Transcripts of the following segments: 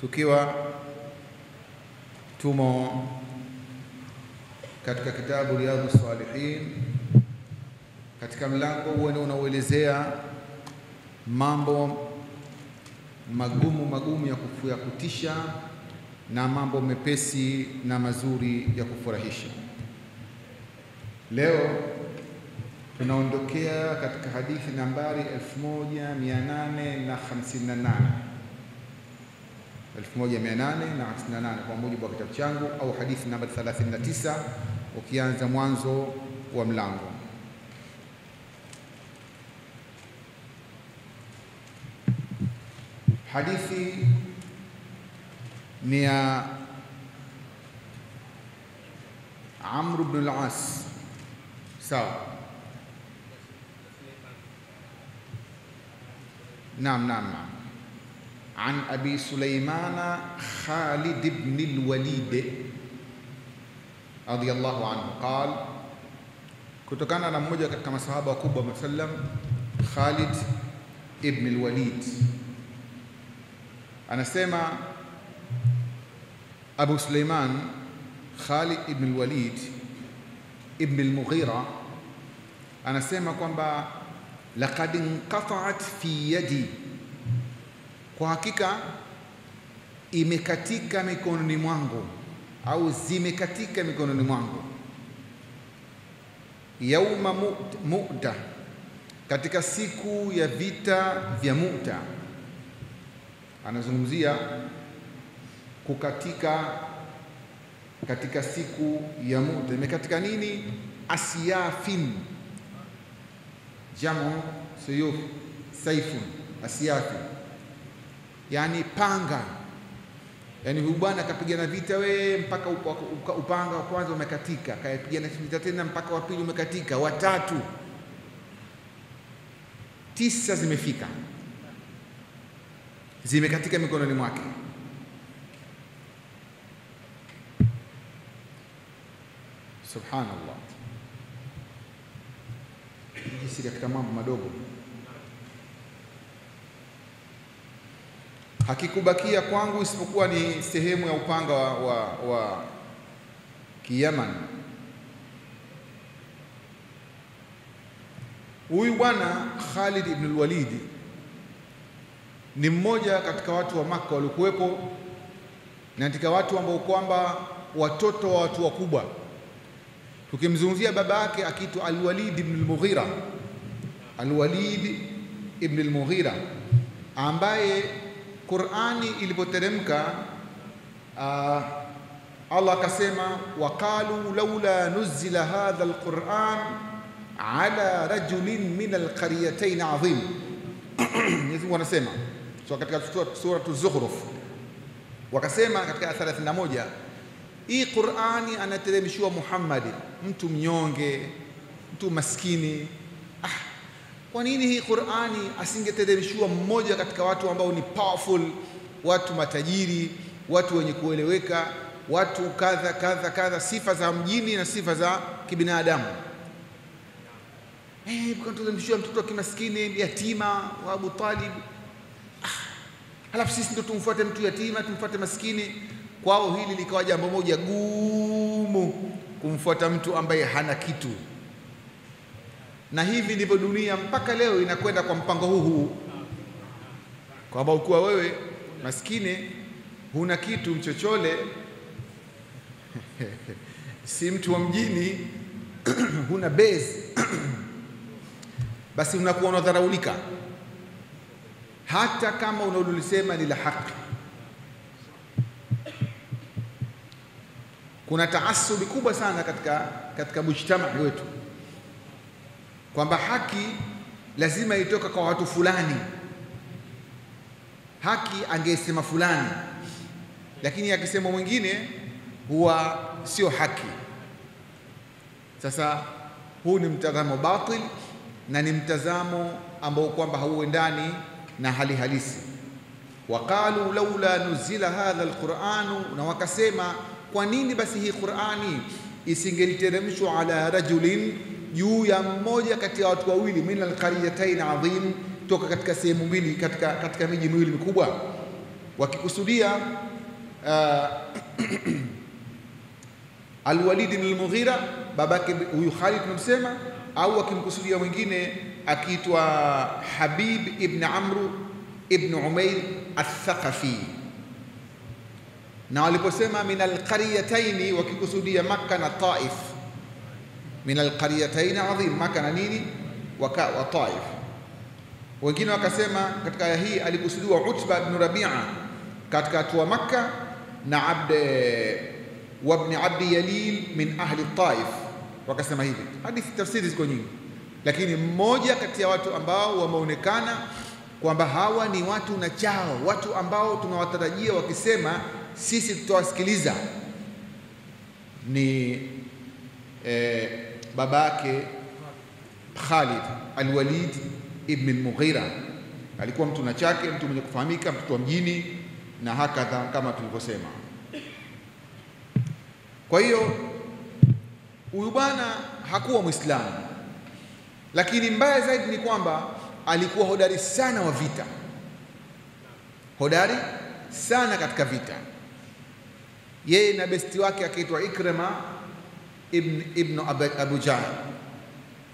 tukiwa tumo katika kitabu Riyadhus Salihin katika mlango unaoelezea mambo magumu ya kutisha na mambo mepesi na mazuri ya kufurahisha. Leo tunaondokea katika hadithi nambari 1858 kwa mujibu wa kitabu changu, au hadithi nambari 39 ukianza mwanzo wa mlango. Hadithi ni ya Amr ibn al-As, sawa? Naam. An Abi Sulaimana Khalid ibn al-Walid radiyallahu anhu qala, kutokana na mmoja katika masahaba wakubwa wa sallam, Khalid ibn al-Walid anasema, Abu Sulaiman Khalid ibn al-Walid ibn al-Mughira anasema kwamba laqad inqata'at fi yadi, kwa hakika imekatika mikononi mwangu au zimekatika mikononi mwangu, yauma Mu'ta, katika siku ya vita vya Mu'ta. Anazungumzia kukatika katika siku ya Mu'ta. Imekatika nini? Asyafin, jamu suyuf, saifun, asyafi, yani panga. Yani huyu bwana akapigana vita mpaka upanga wa kwanza umekatika, akapigana vita tena mpaka wa pili umekatika, watatu, 9 zimefika, zimekatika mikononi mwake. Subhanallah, jinsi katika mambo madogo. Hakikubakia kwangu isipokuwa ni sehemu ya upanga wa Kiyaman. Huyu bwana Khalid ibn al-Walid ni mmoja katika watu wa Makka waliokuwepo, na katika watu ambao kwamba watoto wa watu wakubwa. Tukimzungumzia baba yake akiitwa Al-Walid ibn al-Mughira, Al-Walid ibn al-Mughira ambaye Qur'ani ilipoteremka Allah akasema, waqalu laula nuzila hadha al-Qur'an ala rajulin min al-qaryatayn azim. Mwenyezi Mungu anasema katika sura Az-Zukhruf, wakasema katika 31, hii Qur'ani anateremshiwa Muhammad, mtu mnyonge, mtu maskini. Kwa nini hii Qur'ani asingeteremshiwa mmoja katika watu ambao ni powerful, watu matajiri, watu wenye kueleweka, watu kadha, sifa za mjini na sifa za kibinadamu? Teremshiwa mtoto wa kimaskini yatima wa Abu Talib, halafu sisi ndio tumfuate mtu yatima, tumfuate maskini? Kwao hili likawa jambo moja gumu, kumfuata mtu ambaye hana kitu. Na hivi ndivyo dunia mpaka leo inakwenda kwa mpango huu, kwamba ukiwa wewe maskini, huna kitu, mchochole si mtu wa mjini huna base basi unakuwa unadharaulika, hata kama unalolisema ni la haki. Kuna taasubi kubwa sana katika mujtamaa wetu, kwamba haki lazima itoka kwa watu fulani, haki angesema fulani, lakini akisema mwingine huwa sio haki. Sasa huu ni mtazamo batil na ni mtazamo ambao kwamba hauendani na hali halisi. Waqalu laula nuzila hadha alquranu, na wakasema kwa nini basi hii Qur'ani isingeliteremshwa ala rajulin, juu ya mmoja kati ya watu wawili, min alqaryatayn adhim, toka katika sehemu mbili, katika miji miwili mikubwa. wakikusudia Al-Walid ibn al-Mughira, babake huyu Khalid tunamsema, au wakimkusudia mwingine akiitwa Habib ibn Amr ibn Umair al-Thaqafi. Na waliposema min al-qaryatayn, wakikusudia Makkah na Taif. Min al-qaryatayn adhim, Makkah na nini wa Taif. Wengine wakasema katika aya hii alikusudiwa Utba ibn Rabi'a katika watu wa Makkah na ibn Abdi Yalil min ahli Taif, wakasema hivi. Hadithi tafsiri ziko nyingi, lakini mmoja kati ya watu ambao wameonekana kwamba hawa ni watu na chao, watu ambao tunawatarajia wakisema sisi tutawasikiliza, ni babake Khalid Al-Walid ibn al-Mughira. Alikuwa mtu na chake, mtu mwenye kufahamika, mtu wa mjini na hakadha kama tulivyosema. Kwa hiyo huyu bwana hakuwa Muislamu, lakini mbaya zaidi ni kwamba alikuwa hodari sana wa vita, hodari sana katika vita. Yeye na besti wake akaitwa Ikrima ibn Abu Jahl.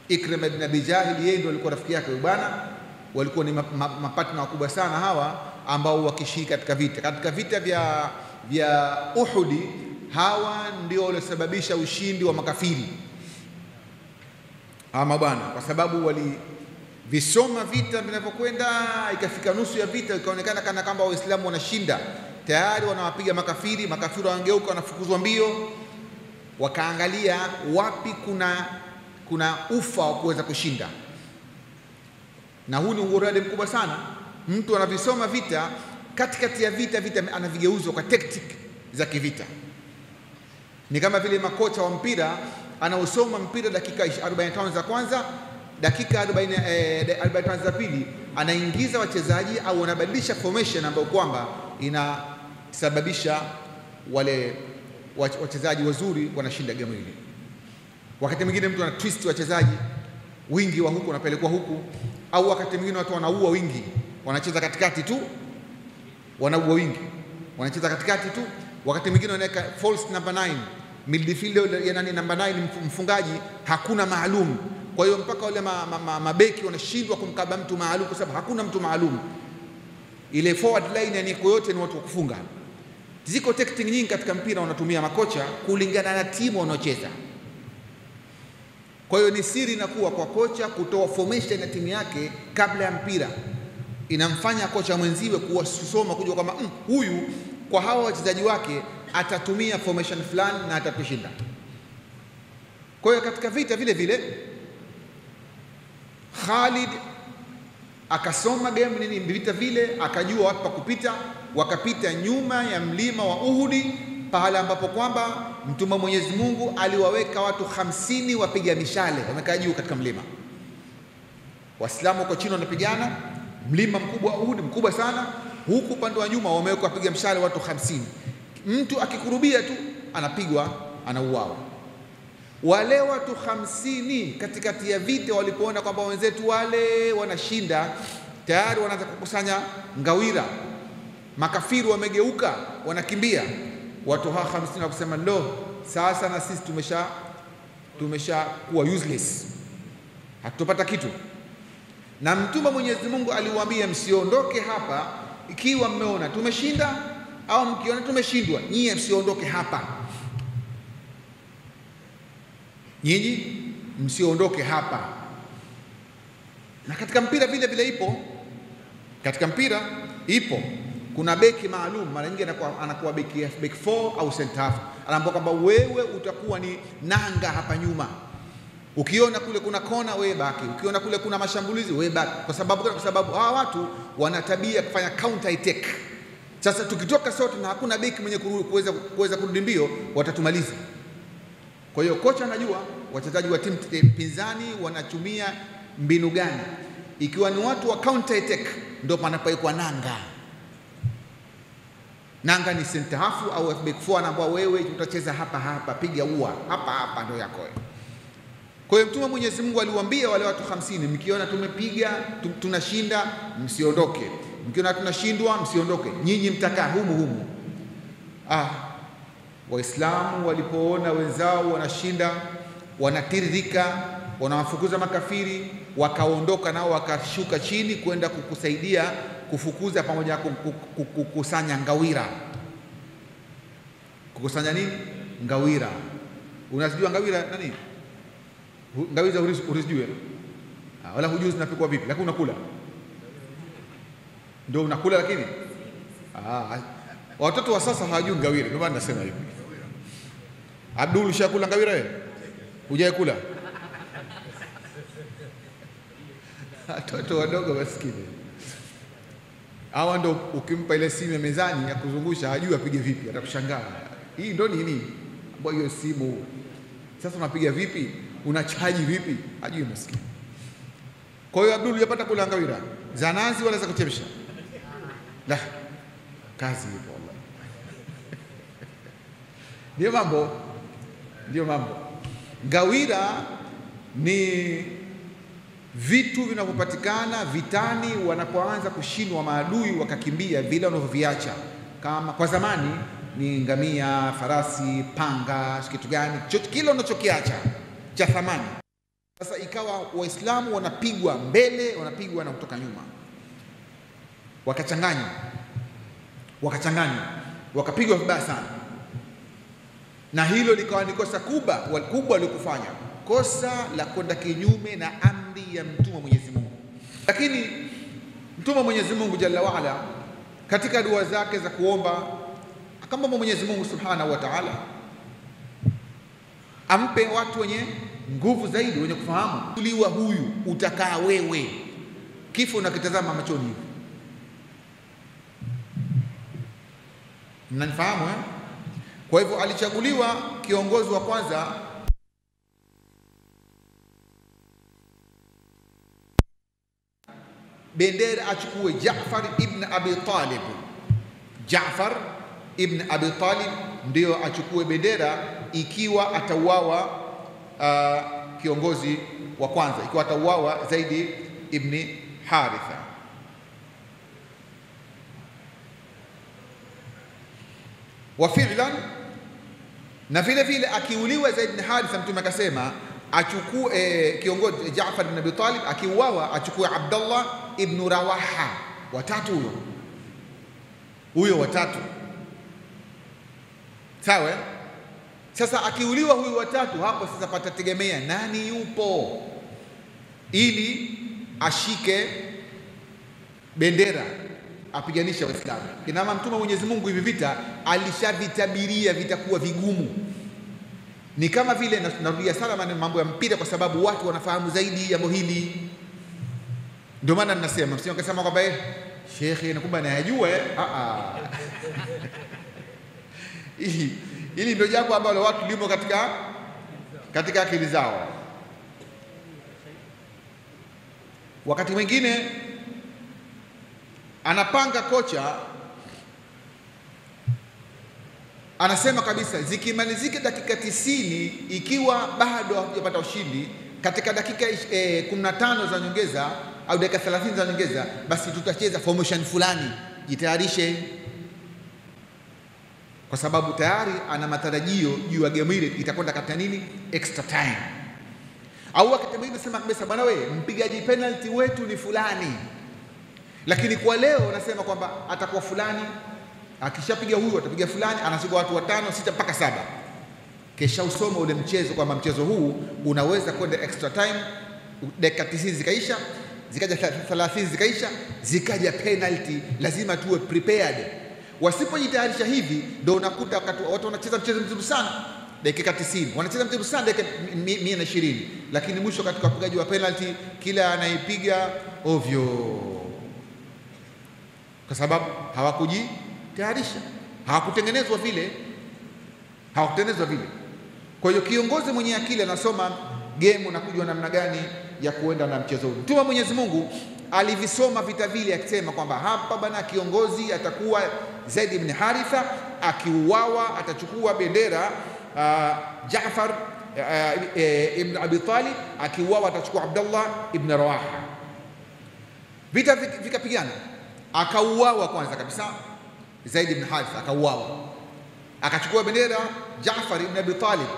Ikrima ibn Abi Jahl, yeye ndio alikuwa rafiki yake huyu bwana. Walikuwa ni mapatna wakubwa sana hawa ambao wakishiriki katika vita. Katika vita vya Uhud, hawa ndio waliosababisha ushindi wa makafiri ama bwana, kwa sababu walivisoma vita vinavyokwenda, ikafika nusu ya vita ikaonekana kana kwamba Waislamu wanashinda, tayari wanawapiga makafiri. Makafiri wangeuka, wanafukuzwa mbio, wakaangalia wapi kuna ufa wa kuweza kushinda. Na huu ni uradi mkubwa sana. Mtu anavisoma vita, katikati ya vita anavigeuza kwa tactic za kivita. Ni kama vile makocha wa mpira anaosoma mpira dakika 45 za kwanza, dakika 45 za pili anaingiza wachezaji au anabadilisha formation ambayo kwamba inasababisha wale wachezaji wazuri wanashinda game hili. Wakati mwingine mtu ana twist wachezaji, wingi wa huku unapelekwa huku, au wakati mwingine watu wanaua wingi, wanacheza katikati tu, wanaua wingi, wanacheza katikati tu. Wakati mwingine wanaweka false number 9, midfielder ya nani number 9, mfungaji hakuna maalum. Kwa hiyo mpaka wale mabeki wanashindwa kumkaba mtu maalum, kwa sababu hakuna mtu maalum. Ile forward line yani kwa yote ni watu wa kufunga. Ziko tactics nyingi katika mpira wanatumia makocha kulingana na timu wanaocheza. Kwa hiyo ni siri inakuwa kwa kocha kutoa formation ya timu yake kabla ya mpira, inamfanya kocha mwenziwe kuwasoma, kujua kwamba huyu kwa hawa wachezaji wake atatumia formation fulani na atatushinda. Kwa hiyo katika vita vile vile Khalid akasoma game nini vita vile, akajua wapi pa kupita. Wakapita nyuma ya mlima wa Uhudi, pahala ambapo kwamba Mtume Mwenyezi Mungu aliwaweka watu 50 wapiga mishale, wamekaa juu katika mlima. Waislamu wako chini wanapigana, mlima mkubwa wa Uhud mkubwa sana, huku upande wa nyuma wameweka wapiga mshale watu 50. Mtu akikurubia tu anapigwa, anauawa. Wale watu 50 katikati ya vita walipoona kwamba wenzetu wale wanashinda, tayari wanaanza kukusanya ngawira, makafiri wamegeuka, wanakimbia. Watu hawa 50 wakusema ndo sasa na sisi tumesha kuwa useless, hatutopata kitu. Na Mtume Mwenyezi Mungu aliwaambia msiondoke hapa ikiwa mmeona tumeshinda, au mkiona tumeshindwa, nyinyi msiondoke hapa, nyinyi msiondoke hapa. Na katika mpira vile vile ipo, katika mpira ipo kuna beki maalum, mara nyingi anakuwa beki 4 au center half, anaambia kwamba wewe utakuwa ni nanga hapa nyuma. Ukiona kule kuna kona, wewe baki. Ukiona kule kuna mashambulizi, wewe baki. Kwa sababu hawa watu wana tabia kufanya counter attack. Sasa tukitoka sote na hakuna beki mwenye kuweza kurudi mbio, watatumaliza. Kwa hiyo kocha anajua wachezaji wa timu pinzani wanatumia mbinu gani. Ikiwa ni watu wa counter attack, ndio panapoikuwa nanga. Nanga ni center half au back 4, ambao wewe utacheza hapa, piga ua hapa ndio yako wewe. Kwa hiyo Mtume Mwenyezi Mungu aliwaambia wale watu 50, mkiona tumepiga tunashinda, msiondoke. mkiona tunashindwa msiondoke, nyinyi mtakaa humu. Waislamu walipoona wenzao wanashinda, wanatiririka, wanawafukuza makafiri, wakaondoka nao, wakashuka chini kwenda kukusaidia kufukuza pamoja na kukusanya ngawira. Kukusanya nini? Ngawira. Unasijua ngawira nani? Ngawira urisijue? Wala hujui zinapikwa vipi, lakini unakula. Ndio unakula, lakini watoto wa sasa hawajui ngawira, ndio maana nasema hivi. Abdul, ushakula ngawira wewe? Hujaikula? Watoto wadogo maskini hawa ndio ukimpa ile simu ya mezani ya kuzungusha hajui apige vipi, atakushangaa. Hii ndio nini? Ambayo hiyo simu sasa unapiga vipi? Unachaji vipi? Hajui maskini. Kwa hiyo Abdul, hujapata kula ngawira za nazi wala za kuchemsha? La, kazi ipo wallahi. Ndio mambo. Ngawira ni vitu vinavyopatikana vitani wanapoanza kushindwa maadui, wakakimbia vile wanavyoviacha. Kama kwa zamani ni ngamia, farasi, panga, kitu gani, chochote kile unachokiacha cha thamani. Sasa ikawa Waislamu wanapigwa mbele, wanapigwa na kutoka nyuma, wakachanganywa, wakapigwa vibaya sana, na hilo likawa ni kosa kubwa walikufanya, kosa la kwenda kinyume na amri ya mtume wa Mwenyezi Mungu. Lakini mtume wa Mwenyezi Mungu Jalla waala katika dua zake za kuomba akamwomba Mwenyezi Mungu Subhanahu wa Ta'ala ampe watu wenye nguvu zaidi, wenye kufahamu. Uliwa huyu utakaa wewe, kifo unakitazama machoni hivi. Mnanifahamu? Kwa hivyo alichaguliwa kiongozi wa kwanza bendera achukue Jaafar ibn Abi Talib. Jaafar ibn Abi Talib ndio achukue bendera ikiwa atauawa kiongozi wa kwanza, ikiwa atauawa Zaidi ibn Haritha. Wa fi'lan, na vile vile akiuliwa Zaid ibn Haritha, mtume akasema achukue kiongozi Jaafar ibn Abi Talib, akiuawa achukue Abdullah ibn Rawaha. Watatu huyo watatu, sawa. Sasa akiuliwa huyu watatu, hapo sasa patategemea nani yupo ili ashike bendera apiganishe Waislamu. Kama mtume Mwenyezi Mungu hivi vita alishavitabiria vitakuwa vigumu. Ni kama vile, narudia sana mambo ya mpira kwa sababu watu wanafahamu zaidi jambo hili. Ndio maana ninasema msio kasema kwamba shekhe nakumba anayajua Hili ndio jambo ambalo watu limo katika akili zao. Wakati mwingine anapanga kocha, anasema kabisa zikimalizika dakika 90 ikiwa bado hajapata ushindi katika dakika 15 za nyongeza au dakika 30 za nyongeza, basi tutacheza formation fulani, jitayarishe, kwa sababu tayari ana matarajio juu ya game ile itakwenda katika nini, extra time. Au wakati mwingine nasema kabisa, bwana wewe, mpigaji penalty wetu ni fulani, lakini kwa leo nasema kwamba atakuwa fulani, akishapiga huyu atapiga fulani, anashika watu 5, 6 mpaka 7. Kesha usoma ule mchezo kwamba mchezo huu unaweza kwenda extra time, dakika 90 zikaisha, zikaja 30 zikaisha, zikaja penalty, lazima tuwe prepared. Wasipojitayarisha hivi ndio unakuta watu wanacheza mchezo mzuri sana dakika 90, wanacheza mchezo sana dakika 120, lakini mwisho katika upigaji wa penalty kila anaipiga ovyo, kwa sababu hawakujitayarisha, hawakutengenezwa vile. Kwa hiyo kiongozi mwenye akili anasoma game unakujua namna gani ya kuenda na mchezo huu. Mtume Mwenyezi Mungu alivisoma vita vile akisema kwamba hapa bana kiongozi atakuwa Zaid ibn Haritha, akiuawa atachukua bendera Jaafar ibn Abi Talib, akiuawa atachukua Abdullah ibn Rawaha. Vita vikapigana, akauawa kwanza kabisa. Zaid ibn Haritha akauawa, akachukua bendera Jaafar ibn Abi Talib,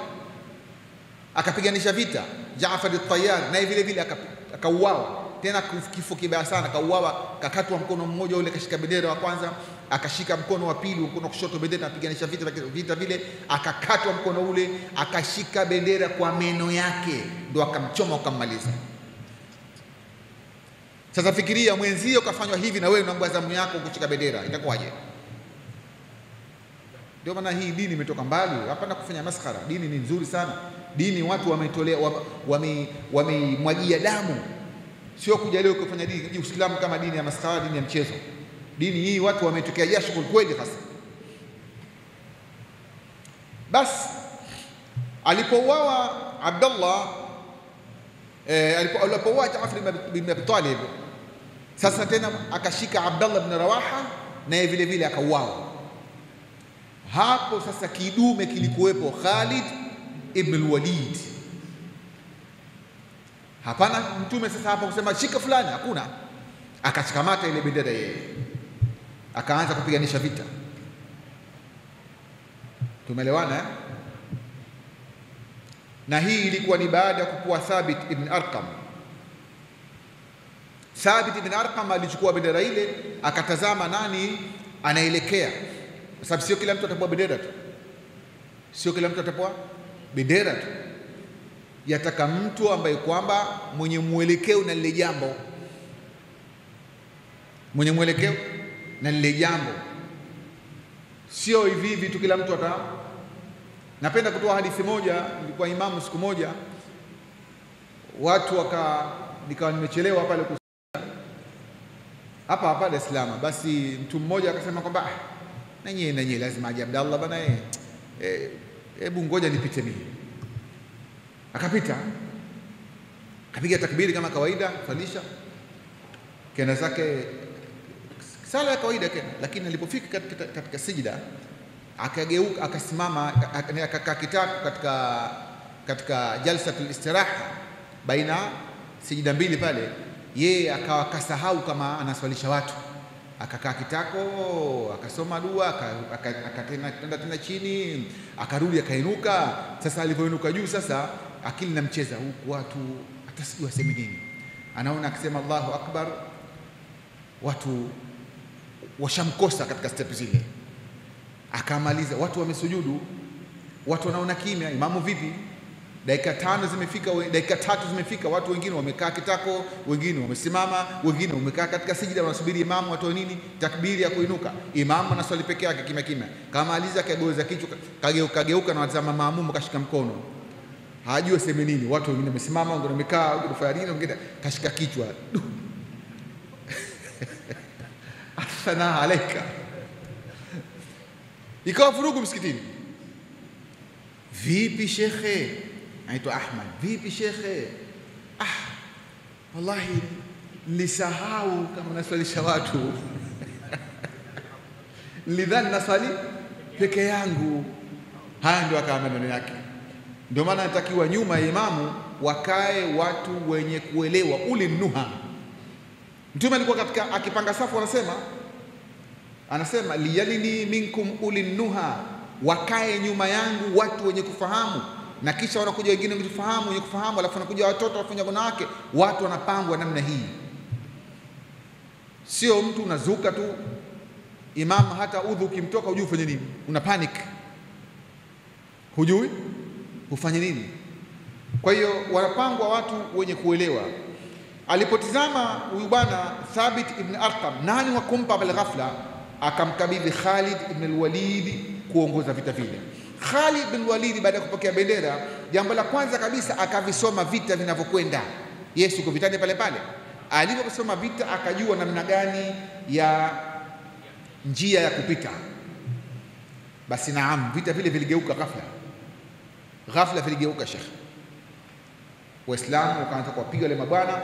akapiganisha vita. Jaafar al-Tayyar naye vile vile akauawa, tena kifo kibaya sana. Akauawa, kakatwa mkono mmoja ule, akashika bendera wa kwanza, akashika mkono wa pili, mkono kushoto bendera, apiganisha vita vile, akakatwa mkono ule, akashika bendera kwa meno yake, ndo akamchoma, akammaliza. Sasa fikiria mwenzio kafanywa hivi na wewe unaambia zamu yako kushika bendera, itakuwaje? Ndio maana hii dini imetoka mbali, hapana kufanya maskhara. Dini ni nzuri sana. Dini watu wametolea, wamemwagia damu, sio kuja leo kufanya dini Uislamu kama dini ya maskhara, dini ya mchezo. Dini hii watu wametokea jasho kweli hasa. Bas alipouawa Abdullah, alipouawa Jaafar ibn Abi Talib, sasa tena akashika Abdullah ibn Rawaha naye vile vile akauawa. Hapo sasa kidume kilikuwepo Khalid ibn al-Walid. Hapana mtume sasa hapo kusema shika fulani, hakuna. Akachikamata ile bendera yeye, akaanza kupiganisha vita. Tumeelewana? Na hii ilikuwa ni baada ya kuwa Thabit ibn Arqam. Thabit ibn Arqam alichukua bendera ile, akatazama nani anaelekea, kwa sababu sio kila mtu atapewa bendera tu, sio kila mtu atapewa bendera tu. Yataka mtu ambaye kwamba mwenye mwelekeo na lile jambo, mwenye mwelekeo na lile jambo, sio hivi hivi tu kila mtu ata. Napenda kutoa hadithi moja. Nilikuwa imamu siku moja, watu nikawa nimechelewa pale hapa Dar es Salaam. Basi mtu mmoja akasema kwamba nanyi lazima aje Abdallah bana, hebu ngoja nipite mimi. Akapita, akapiga takbiri kama kawaida, falisha kenda zake, sala ya kawaida kena. Lakini alipofika katika sijida, akageuka, akasimama, akakaa kitako katika jalsatul istiraha baina sijida mbili pale, yeye akawa kasahau kama anaswalisha watu, akakaa kitako, akasoma dua, akatenda tena chini, akarudi, akainuka. Sasa alipoinuka juu, sasa akili namcheza huku, watu hata sijui waseme nini. Anaona akisema Allahu Akbar, watu washamkosa katika step zile. Akamaliza, watu wamesujudu, watu wanaona kimya. Imamu vipi? Dakika 5 zimefika, dakika 3 zimefika, watu wengine wamekaa kitako, wengine wamesimama, wengine wamekaa katika sijida, wanasubiri imamu atoe nini, takbiri ya kuinuka. Imamu anaswali peke yake kimya kimya. Kamaliza, kageuza kichwa, kageuka na watazama maamumu, kashika mkono, hajui sema nini. Watu wengine wamesimama, wengine wamekaa, wengine fanya nini, wengine kashika kichwa. Asana alaika. Ikawa furugu msikitini. Vipi shekhe? Anaitwa Ahmad. Vipi shekhe? Wallahi nilisahau kama naswalisha watu. Nilidhani naswali peke yangu. Haya ndio akawa maneno yake. Ndio maana natakiwa nyuma ya imamu wakae watu wenye kuelewa uli nuha. Mtume alikuwa katika akipanga safu, anasema liyalini minkum uli nuha, wakae nyuma yangu watu wenye kufahamu. Na kisha wanakuja wengine wenye kufahamu, alafu wanakuja watoto, wafanya wanawake. Watu wanapangwa namna hii, sio mtu unazuka tu imamu, hata udhu ukimtoka hujui ufanye nini, una panic, hujui ufanye nini. Kwa hiyo wanapangwa watu wenye kuelewa. Alipotizama huyu bwana Thabit ibn Arqam, nani wa kumpa bal ghafla, akamkabidhi Khalid ibn al-Walid kuongoza vita vile. Khalid ibn al-Walid baada ya kupokea bendera, jambo la kwanza kabisa akavisoma vita vinavyokwenda. Yesu yuko vitani pale pale. Aliposoma vita akajua namna gani ya njia ya kupita. Basi naam, vita vile viligeuka ghafla viligeuka Sheikh. Waislamu wakaanza kuwapiga wale mabwana,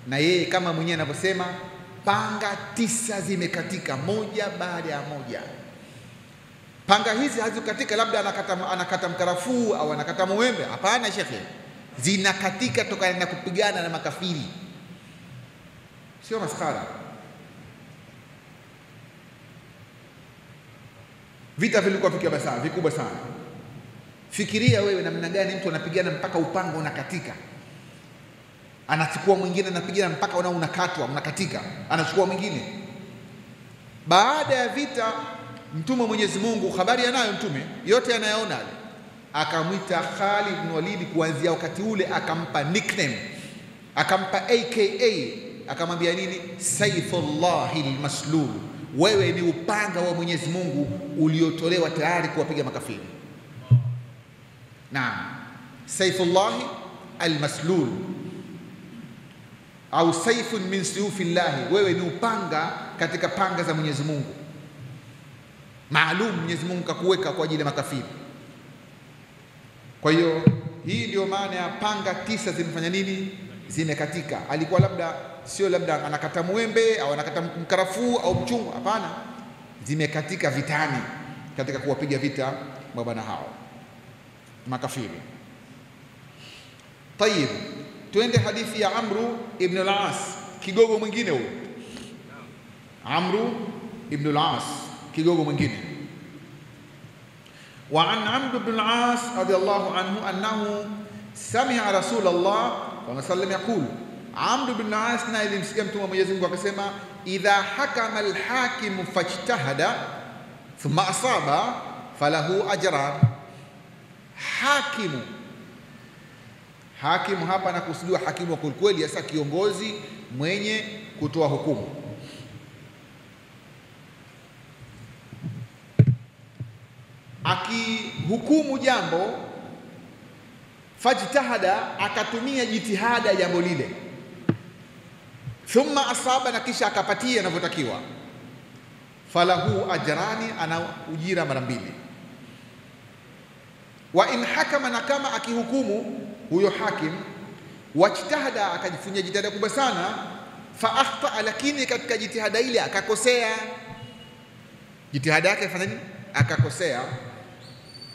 na yeye kama mwenyewe anavyosema, panga 9 zimekatika moja baada ya moja. Panga hizi hazikatika labda anakata mkarafuu au anakata mwembe, hapana shekhe, zinakatika tokana na kupigana na makafiri, sio maskhara. Vita vilikuwa vikubwa sana. Fikiria wewe namna gani mtu anapigana mpaka upanga unakatika, anachukua mwingine, anapigana mpaka unakatwa, unakatika, anachukua mwingine. Baada ya vita, mtume Mwenyezi Mungu habari anayo, mtume yote anayaona, akamwita Khalid ibn Walid. Kuanzia wakati ule akampa nickname, akampa aka, akamwambia nini? Saifullahil maslul, wewe ni upanga wa Mwenyezi Mungu uliotolewa tayari kuwapiga makafiri. Naam, Saifullahi almaslul au saifun min suyufillahi, wewe ni upanga katika panga za Mwenyezi Mungu maalum. Mwenyezi Mungu kakuweka kwa ajili ya makafiri. Kwa hiyo hii ndio maana ya panga 9 zimefanya nini? Zimekatika. Alikuwa sio labda anakata mwembe au anakata mkarafuu au mchungwa, hapana, zimekatika vitani katika kuwapiga vita mabwana hao makafiri. Tayib, tuende hadithi ya Amru ibn al-As, kigogo mwingine huyo. Amru ibn al-As, kigogo mwingine. Wa an Amr ibn al-As radiyallahu anhu annahu sami'a Rasulullah wa sallam yaqul, Amr ibn al-As na ilimsikia mtume wa Mwenyezi Mungu akasema, idha hakama al-hakim fajtahada thumma asaba falahu ajran. Hakimu hapa anakusudiwa hakimu wa kweli, hasa kiongozi mwenye kutoa hukumu. Akihukumu jambo, fajtahada, akatumia jitihada jambo lile, thumma asaba, na kisha akapatia anavyotakiwa, falahu ajrani, ana ujira mara 2. Wa in hakama, na kama akihukumu huyo hakim, wajtahada, akajifunya jitihada kubwa sana, fa akhta, lakini katika jitihada ile akakosea, jitihada yake fanya nini? Akakosea,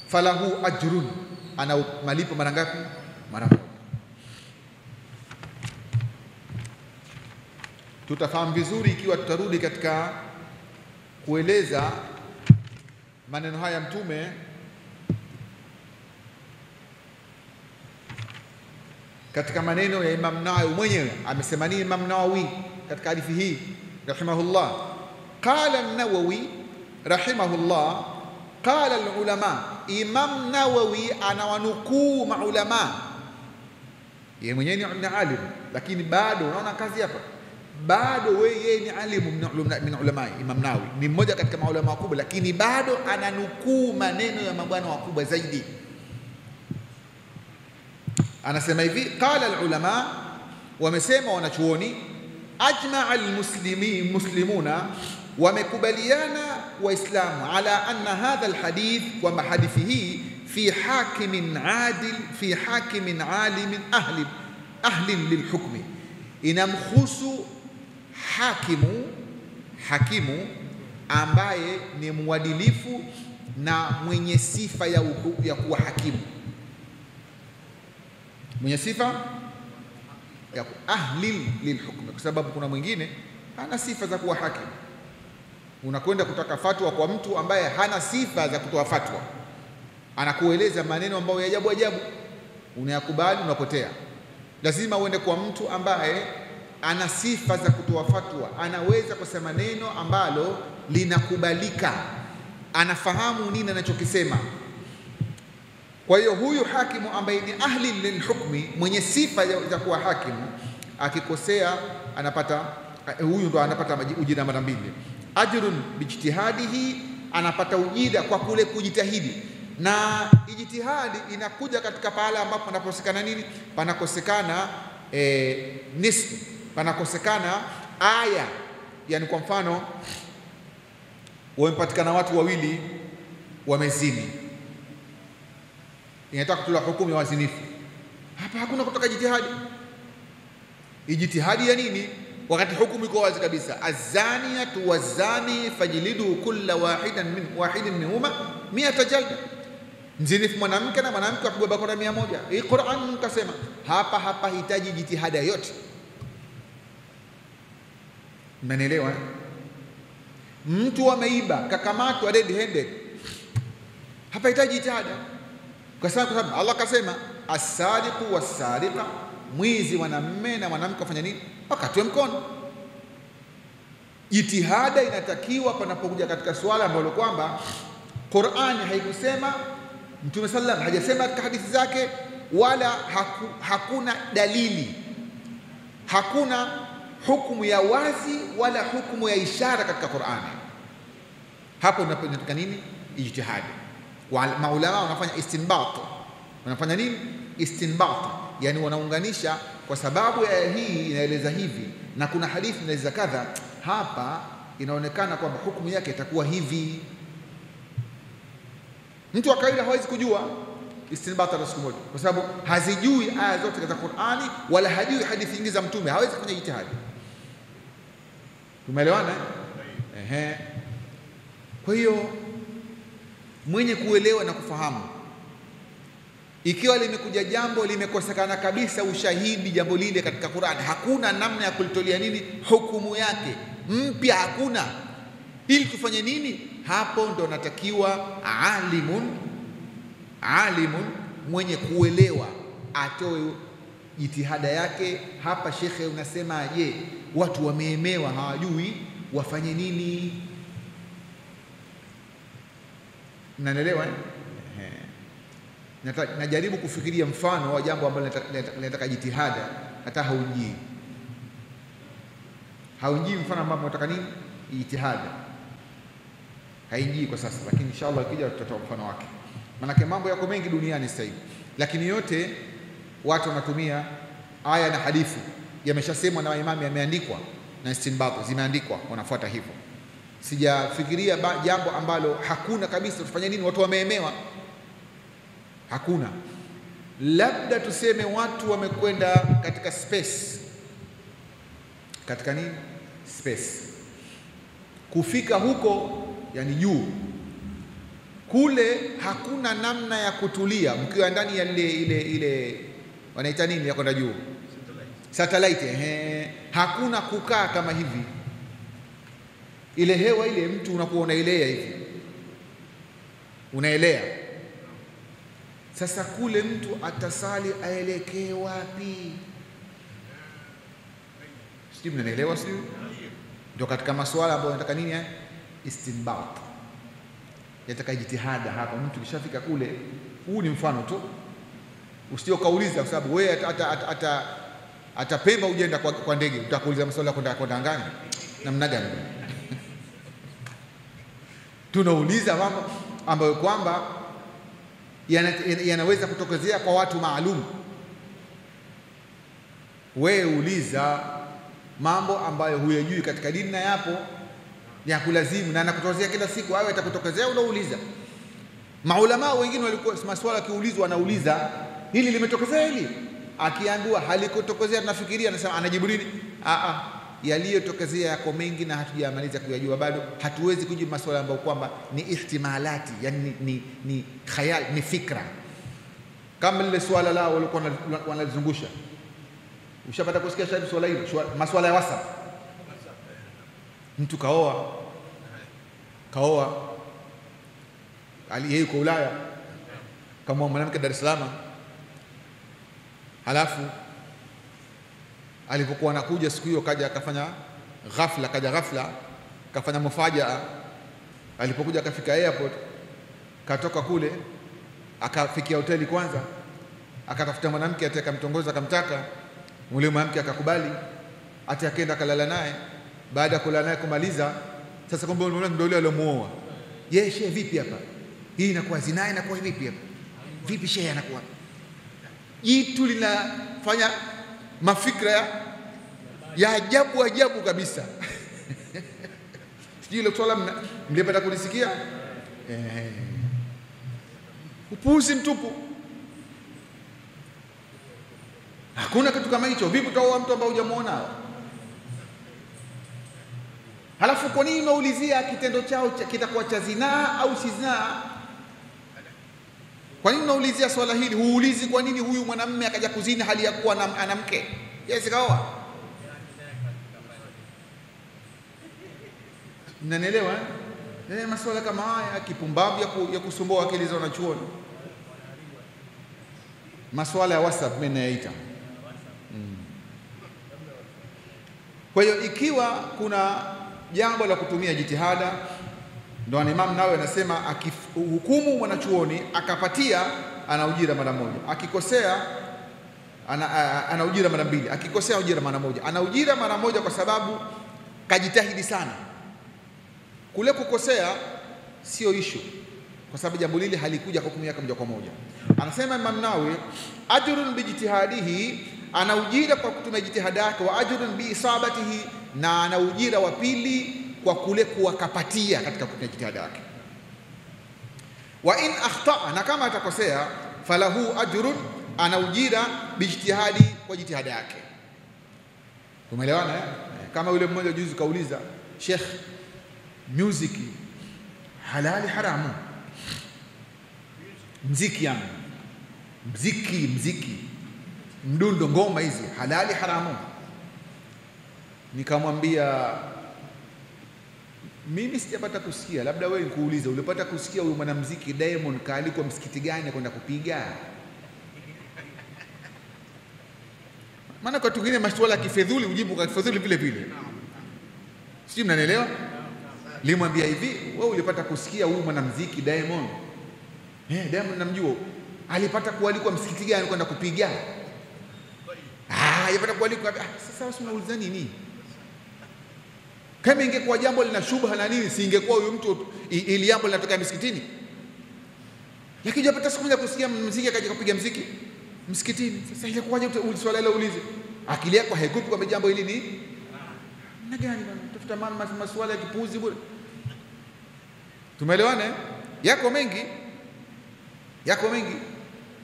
falahu ajrun, ana malipo mara ngapi? Mara 1. Tutafahamu vizuri ikiwa tutarudi katika kueleza maneno haya mtume katika maneno ya Imam Nawawi mwenyewe. Amesema nini Imam Nawawi katika hadithi hii rahimahullah? Qala an-Nawawi rahimahullah, qala al-ulama. Imam Nawawi anawanukuu maulama, yeye mwenyewe ni alim, lakini bado unaona kazi hapa, bado yeye ni alimu min ulama. Imam Nawawi ni mmoja katika maulama wakubwa, lakini bado ananukuu maneno ya mabwana wakubwa zaidi. Anasema hivi, qala al-ulama, wamesema wanachuoni, ajma'a al-muslimuna, wamekubaliana Waislamu, ala anna hadha al-hadith, kwamba hadithi hii fi hakimin adil, fi hakimin alimin ahlin lilhukmi, inamkhusu hakimu ambaye ni mwadilifu na mwenye sifa ya kuwa hakimu, mwenye sifa ya ahli lilhukmi, kwa sababu kuna mwingine hana sifa za kuwa hakimu. Unakwenda kutaka fatwa kwa mtu ambaye hana sifa za kutoa fatwa, anakueleza maneno ambayo ya ajabu ajabu, unayakubali, unapotea. Lazima uende kwa mtu ambaye ana sifa za kutoa fatwa, anaweza kusema neno ambalo linakubalika, anafahamu nini anachokisema. Kwa hiyo huyu hakimu ambaye ni ahli lilhukmi, mwenye sifa za kuwa hakimu, akikosea huyu ndo anapata ujira mara 2. Ajrun bijtihadihi, anapata ujira kwa kule kujitahidi. Na ijtihadi inakuja katika pale ambapo panakosekana nini? Panakosekana nisbu, panakosekana aya. Yani kwa mfano, wamepatikana watu wawili wamezini, inataka kutoa hukumu ya wazinifu. Hapa hakuna kutoka jitihadi. Ijtihadi ya nini wakati hukumu iko wazi kabisa? Azaniyatu wazani fajlidu kulla wahidin minhuma 100 jalda, mzinifu mwanamke na mwanamke apigwe bakora 100. Hii Qur'an kasema hapa hitaji jitihada yote. Mmenielewa? Mtu ameiba kakamatwa red handed, hapahitaji jitihada, kwa sababu Allah kasema as-sariqu was-sariqa, mwizi mwanamume na mwanamke wafanya nini? Wakatwe mkono. Jitihada inatakiwa panapokuja katika swala ambalo kwamba Qur'ani haikusema, Mtume sallallahu alayhi wasallam hajasema katika hadithi zake, wala hakuna dalili, hakuna hukumu ya wazi wala hukumu ya ishara katika Qur'ani. Hapo unapotaka nini? Ijtihad. Maulama wanafanya istinbat. Wanafanya nini? Istinbat, yani wanaunganisha, kwa sababu ya hii inaeleza hivi na kuna hadithi inaeleza kadha, hapa inaonekana kwamba hukumu yake itakuwa hivi. Mtu wa kawaida hawezi kujua istinbat hata siku moja, kwa sababu hazijui aya zote katika Qur'ani wala hajui hadithi nyingi za Mtume, hawezi kufanya ijtihad. Tumeelewana? Ehe. Kwa hiyo mwenye kuelewa na kufahamu, ikiwa limekuja jambo limekosekana kabisa ushahidi jambo lile katika Qur'ani, hakuna namna ya kulitolea nini hukumu yake mpya, hakuna, ili tufanye nini? Hapo ndo natakiwa alimun mwenye kuelewa atoe jitihada yake. Hapa shekhe unasema je, watu wameemewa, hawajui wafanye nini? Mnanielewa? Najaribu kufikiria mfano wa jambo ambalo linataka jitihada, hata haujii mfano ambao unataka nini jitihada, haijii kwa sasa, lakini inshallah ikija tutatoa mfano wake. Maana mambo yako mengi duniani sasa hivi, lakini yote watu wanatumia aya na hadithi, yameshasemwa na imamu, yameandikwa na istinbat zimeandikwa, wanafuata hivyo. Sijafikiria jambo ambalo hakuna kabisa, tufanye nini? Watu wameemewa, hakuna. Labda tuseme watu wamekwenda katika space, katika nini space, kufika huko, yani juu kule, hakuna namna ya kutulia mkiwa ndani ya ile wanaita nini ya kwenda juu, satellite. Hakuna kukaa kama hivi, ile hewa ile mtu unakuwa unaelea hivi, unaelea. Sasa kule mtu atasali aelekee wapi? Sijui mnaelewa, sijui. Ndio katika masuala ambayo nataka nini istinbat, yataka jitihada. Hapa mtu kishafika kule, huu ni mfano tu, usio kauliza, kwa sababu wewe atapemba ujenda kwa ndege, utakuuliza masuala kwenda angani namna gani? Tunauliza mambo ambayo kwamba yanaweza kutokezea kwa watu maalum. Wewe uliza mambo ambayo huyajui katika dini na yapo ya kulazimu na anakutokezea kila siku, awe atakutokezea, unauliza. Maulama wengine walikuwa maswala kiulizwa, anauliza hili limetokezea hili, akiambiwa halikutokezea tunafikiria, anasema, anajibu nini? Yaliyotokezea yako mengi na hatujamaliza kuyajua bado. Hatuwezi kujibu maswala ambayo kwamba ni ihtimalati, yani ni khayal, ni fikra. Kama lile swala lao walikuwa wanalizungusha, ushapata kusikia shahidi swala hilo, maswala ya WhatsApp. Mtu kaoa yeye yuko Ulaya, kama mwanamke Dar es Salaam, halafu alipokuwa anakuja siku hiyo kaja akafanya ghafla, kafanya mufajaa. Alipokuja akafika airport, katoka kule akafikia hoteli kwanza, akatafuta mwanamke atakamtongoza, akamtaka yule mwanamke, akakubali, hata akaenda kalala naye. Baada ya kulala naye kumaliza, sasa kwamba ndio yule aliyomuoa yeye. Shehe, vipi hapa hii inakuwa zina, inakuwa vipi hapa? Vipi shehe, anakuwa jitu linafanya mafikra ya ajabu kabisa. Sijui ile swala mlipata kulisikia? Upuuzi mtupu, hakuna kitu kama hicho. Vipi utaoa mtu ambaye hujamuona? Halafu kwa nini unaulizia kitendo chao kitakuwa cha zinaa au si zinaa? Kwa nini unaulizia swala hili? Huulizi kwa nini huyu mwanamume akaja kuzini hali ya kuwa ana mke? Yes, kaoa. Mnanielewa? Masuala kama haya kipumbavu ya kusumbua akili za wanachuoni. Masuala ya WhatsApp mimi nayaita. Kwa hiyo ikiwa kuna jambo la kutumia jitihada, ndio Imam Nawawi anasema akihukumu mwanachuoni akapatia, ana ujira mara moja, akikosea ana ujira mara mbili, akikosea ujira mara moja. Ana ujira mara moja kwa sababu kajitahidi sana. Kule kukosea sio issue, kwa sababu jambo lile halikuja kwa hukumu yake moja kwa moja. Anasema Imam Nawawi, ajrun bijtihadihi, ana ujira kwa kutumia jitihada yake, wa ajrun biisabatihi, na ana ujira wa pili kwa kule kuwakapatia katika kutumia jitihada yake. Wa in akhtaa, na kama atakosea, falahu ajrun, ana ujira bijtihadi, kwa jitihada yake. Tumeelewana? Kama yule mmoja juzi kauliza, Sheikh, music halali haramu? Mziki yani, mziki mdundo, ngoma hizi halali haramu? Nikamwambia mimi sijapata kusikia, labda wewe nikuulize, ulipata kusikia huyu mwanamuziki Diamond kaalikwa msikiti gani kwenda kupiga? Maana kwa tungine masuala ya kifedhuli ujibu kwa kifedhuli vile vile. Sijui mnanielewa? Limwambia hivi, wewe ulipata kusikia huyu mwanamuziki Diamond? Diamond namjua. Alipata kualikwa msikiti gani kwenda kupiga? Alipata kualikwa. Sasa wewe unauliza nini? Kama ingekuwa jambo lina shubha na nini, si ingekuwa huyu mtu ili jambo linatoka msikitini? Lakini hujapata siku moja kusikia muziki akaja kupiga muziki msikitini. Sasa ingekuwaje swala ile uulize? Akili yako haikupi kwa jambo hili ni na gani bwana? Tafuta masuala ya kipuuzi bure. Tumeelewana? Yako mengi.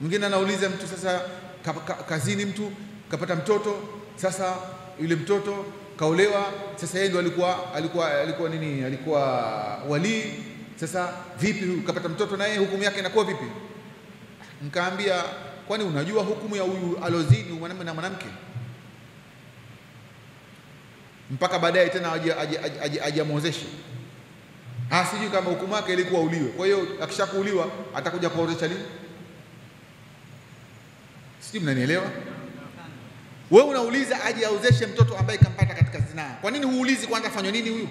Mwingine anauliza mtu sasa kazini, mtu kapata mtoto, sasa yule mtoto kaolewa, sasa yeye ndo alikuwa nini? Alikuwa wali. Sasa vipi kapata mtoto na yeye hukumu yake inakuwa vipi? Nikaambia, kwani unajua hukumu ya huyu alozini mwanamume na mwanamke? Mpaka baadaye tena aje sijui kama hukumu yake ilikuwa uliwe. Kwa hiyo akishakuuliwa atakuja kuozesha lini? Sijui mnanielewa? Wewe unauliza aje aozeshe mtoto ambaye kampata katika zinaa. Kwa nini huulizi kwanza afanywe nini huyu?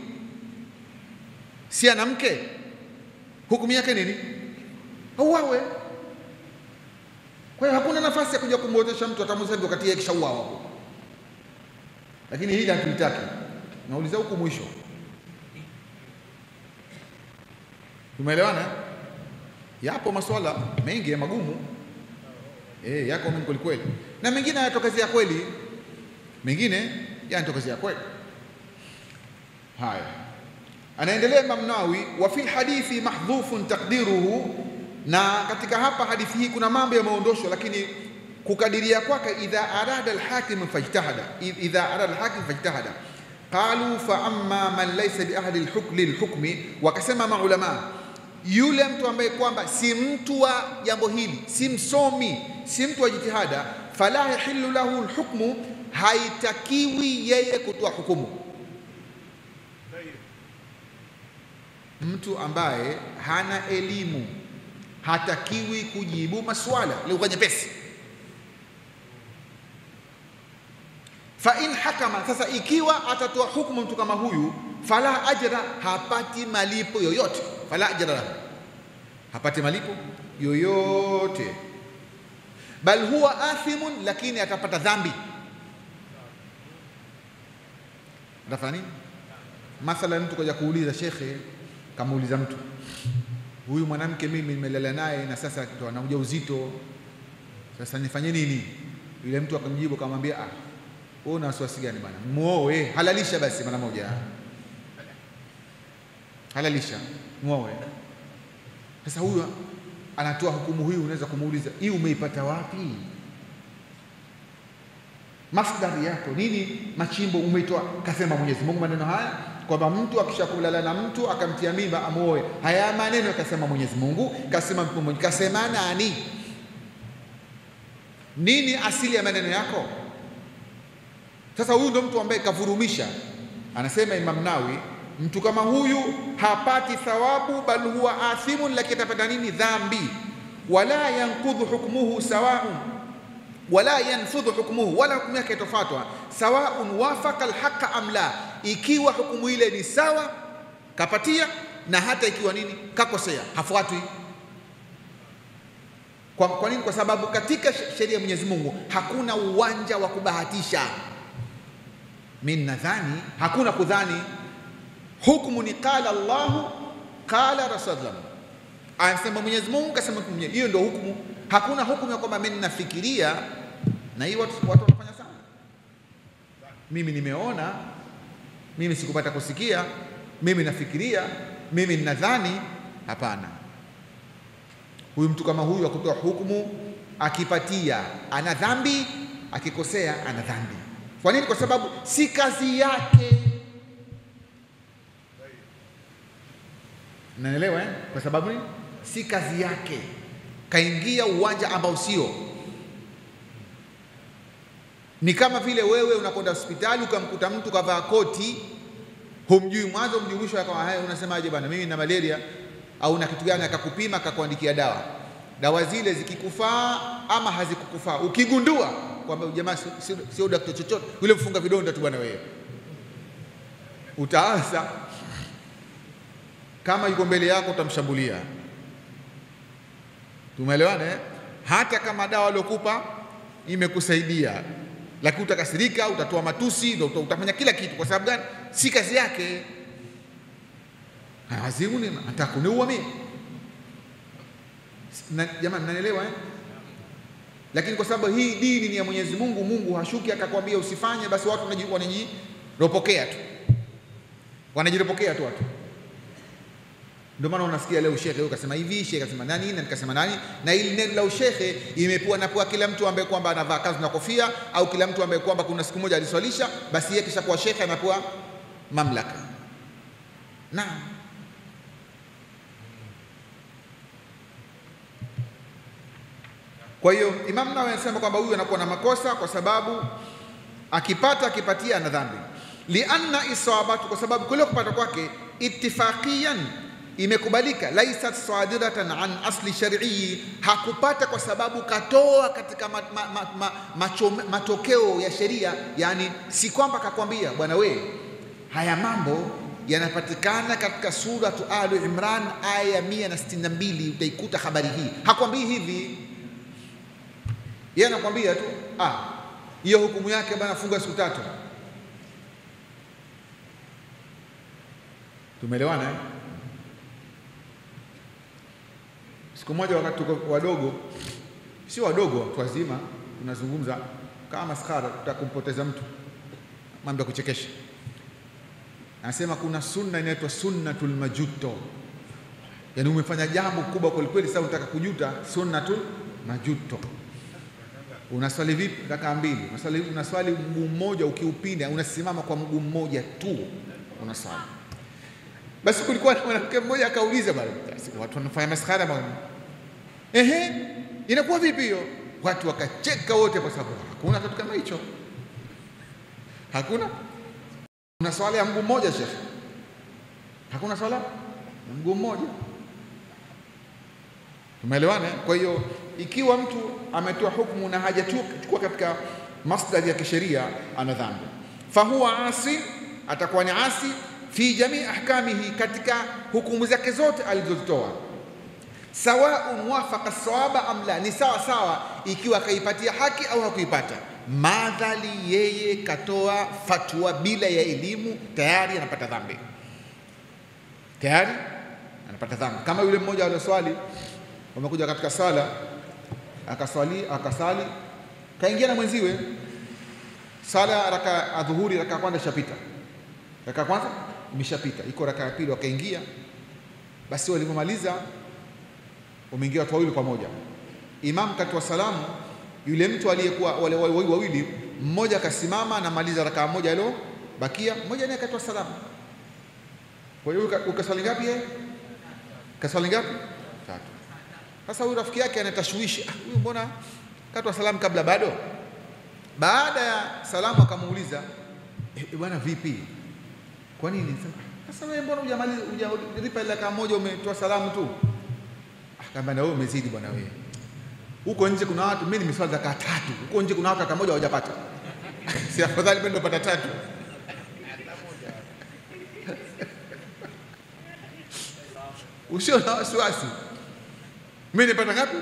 Si ana mke? Hukumu yake nini? Auawe. Kwa hiyo hakuna nafasi ya kuja kumwozesha mtu, atamwozesha wakati yeye kishauawa. Lakini hili hatulitaki. Nauliza huku mwisho. Tumeelewana? Yapo masuala mengi ya magumu. Yako mengi kweli. Na mengine yanatokezea kweli. Mengine yanatokezea kweli. Haya. Anaendelea Imam Nawawi, wa fil hadithi mahdhufun taqdiruhu, na katika hapa hadithi hii kuna mambo yameondoshwa, lakini kukadiria kwake, idha arada al-hakim fajtahada, qalu fa amma man laysa bi ahli al-hukmi, wakasema maulama, yule mtu ambaye kwamba si mtu wa jambo hili, si msomi, si mtu wa jitihada, fala yahillu lahu al-hukmu, haitakiwi yeye kutoa hukumu. Mtu ambaye hana elimu hatakiwi kujibu maswala lugha nyepesi. Fa in hakama, sasa ikiwa atatoa hukumu mtu kama huyu, fala ajra, hapati malipo yoyote. Fala ajra, hapati malipo yoyote. Bal huwa athimun, lakini atapata dhambi. Atafanya nini? Mathalan mtu kaja kuuliza shekhe, kamuuliza mtu, huyu mwanamke mimi nimelala naye na sasa ndo ana ujauzito, sasa nifanye nini? Yule mtu akamjibu akamwambia, wewe una wasiwasi gani bwana? Muoe, halalisha basi mara moja. Halalisha, muoe. Sasa huyu anatoa hukumu huyu, unaweza kumuuliza, hii umeipata wapi? Masdari yako nini? Machimbo umeitoa? Kasema Mwenyezi Mungu maneno haya kwamba mtu akishakulala na mtu akamtia mimba amuoe. Haya maneno kasema Mwenyezi Mungu, kasema mtu mmoja, kasema nani? Nini asili ya maneno yako? Sasa huyu ndo mtu ambaye kavurumisha. Anasema Imam Nawawi, mtu kama huyu hapati thawabu, bal huwa athimun, lakini atapata nini? Dhambi. Wala yankudhu hukmuhu sawaun, wala yanfudhu hukmuhu, wala hukumu yake itofatwa, sawaun wafaqa alhaqa am la, ikiwa hukumu ile ni sawa kapatia, na hata ikiwa nini kakosea hafuatwi. Kwa nini? Kwa sababu katika sheria ya Mwenyezi Mungu hakuna uwanja wa kubahatisha. Mimi nadhani, hakuna kudhani. Hukumu ni qala Allahu qala Rasulullah, anasema Mwenyezi Mungu kasema mwenyewe, hiyo ndio hukumu. Hakuna hukumu ya kwamba mimi ninafikiria, na hiyo watu wanafanya sana. Mimi nimeona, mimi sikupata kusikia, mimi nafikiria, mimi ninadhani. Hapana. Huyu mtu kama huyu akutoa hukumu, akipatia ana dhambi, akikosea ana dhambi. Kwa nini? Kwa sababu si kazi yake. Naelewa Kwa sababu ni si kazi yake, kaingia uwanja ambao sio. Ni kama vile wewe unakwenda hospitali ukamkuta mtu kavaa koti, humjui mwanzo humjui mwisho, akawa haya, unasemaje bwana, mimi na malaria au na kitu gani, akakupima akakuandikia dawa. Dawa zile zikikufaa ama hazikukufaa, ukigundua kwamba jamaa sio daktari chochote, yule mfunga vidonda tu bwana, wewe utaanza, kama yuko mbele yako utamshambulia. Tumeelewana Hata kama dawa aliyokupa imekusaidia, lakini utakasirika, utatoa matusi, utafanya kila kitu. Kwa sababu gani? Si kazi yake. Hazimu nataka kuniua mimi. Jamani, mnanielewa Lakini kwa sababu hii dini ni ya Mwenyezi Mungu, Mungu hashuki akakwambia usifanye, basi watu wanajiropokea tu. Wanajiropokea tu watu. Ndio maana unasikia leo shekhe huyo kasema hivi, shekhe kasema nani, na nikasema nani, na ili neno la shekhe imepua na kwa kila mtu ambaye kwamba anavaa kanzu na kofia, au kila mtu ambaye kwamba kuna siku moja aliswalisha, basi yeye kisha kuwa shekhe anakuwa mamlaka. Naam. Kwa hiyo Imam Nawawi anasema kwamba huyu anakuwa na makosa kwa sababu akipatia ana dhambi. Lianna isabatu, kwa sababu kule kupata kwake ittifaqiyan imekubalika, laisat sadiratan an asli shar'i, hakupata kwa sababu katoa katika matokeo ya sheria. Yani si kwamba kakwambia bwana we, haya mambo yanapatikana katika suratu Ali Imran aya 162, utaikuta habari hii. Hakwambii hivi, yeye anakwambia tu hiyo hukumu yake bwana, funga siku 3. Tumeelewana Siku moja wakati tuko wadogo, sio wadogo, watu wazima, tunazungumza kama maskara, tutakumpoteza mtu, mambo ya kuchekesha. Anasema kuna sunna inaitwa sunnatul majuto. Yani umefanya jambo kubwa kwa kweli, sasa unataka kujuta, sunnatul majuto. Unaswali vipi? Raka 2. Unaswali mguu mmoja, ukiupinda unasimama kwa mguu mmoja tu unaswali. Basi kulikuwa na mwanamke mmoja akauliza, bali watu wanafanya maskhara bwana, inakuwa vipi hiyo? Watu wakacheka wote, kwa sababu hakuna kitu kama hicho. Hakuna. Una swala ya mguu mmoja shekhi? Hakuna swala ya mguu mmoja. Tumeelewana? Kwa hiyo ikiwa mtu ametoa hukumu na hajachukua katika masdari ya kisheria, ana dhambi. Fahuwa asi, atakuwa ni asi fi jamii ahkamihi, katika hukumu zake zote alizozitoa. Sawaun wafaqa sawaba am la, ni sawa sawa ikiwa kaipatia haki au hakuipata. Madhali yeye katoa fatwa bila ya elimu, tayari anapata dhambi. Tayari anapata dhambi. Kama yule mmoja aliyoswali, wamekuja katika sala, akasali, kaingia na mwenziwe sala, raka adhuhuri, raka kwanza shapita, raka kwanza imeshapita, iko raka ya pili, wakaingia. Basi walipomaliza, wameingia watu wawili pamoja. Imam katoa salamu, yule mtu aliyekuwa wale wawili, mmoja akasimama na maliza raka moja ile bakia, mmoja naye akatoa salamu. Kwa hiyo ukaswali ngapi yeye? Kaswali ngapi? 3. Sasa huyu rafiki yake anatashwishi, huyu mbona katoa salamu kabla bado? Baada ya salamu akamuuliza, bwana vipi? Kwa nini? Sasa wewe mbona hujalipa ile kama moja umetoa salamu tu? Akamwambia na wewe umezidi bwana wewe. Huko nje kuna watu, mimi nimeswali zakat 3. Huko nje kuna watu hata moja hawajapata. Si afadhali pendo pata 3. Usio na wasiwasi. Mimi nipata ngapi?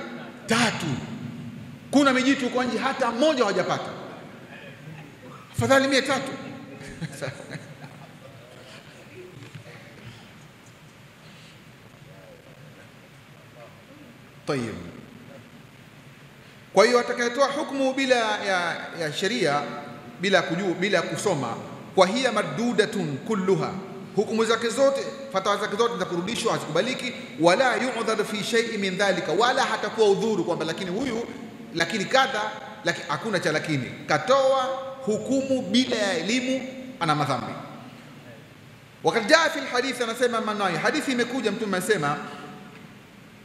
3. Kuna mijitu huko nje hata moja hawajapata. Afadhali mimi 3. Tayeb. Kwa hiyo atakayetoa hukumu bila ya sheria, bila kujua, bila kusoma, kwa hiya mardudatun kulluha, hukumu zake zote, fatwa zake zote za kurudishwa, hazikubaliki. Wala yu'dhar fi shay'in min dhalika, wala hatakuwa udhuru kwamba lakini kadha, lakini hakuna cha lakini. Katoa hukumu bila ya elimu, ana madhambi. Wakati jaa fi alhadith, anasema Manai, hadithi imekuja, mtume anasema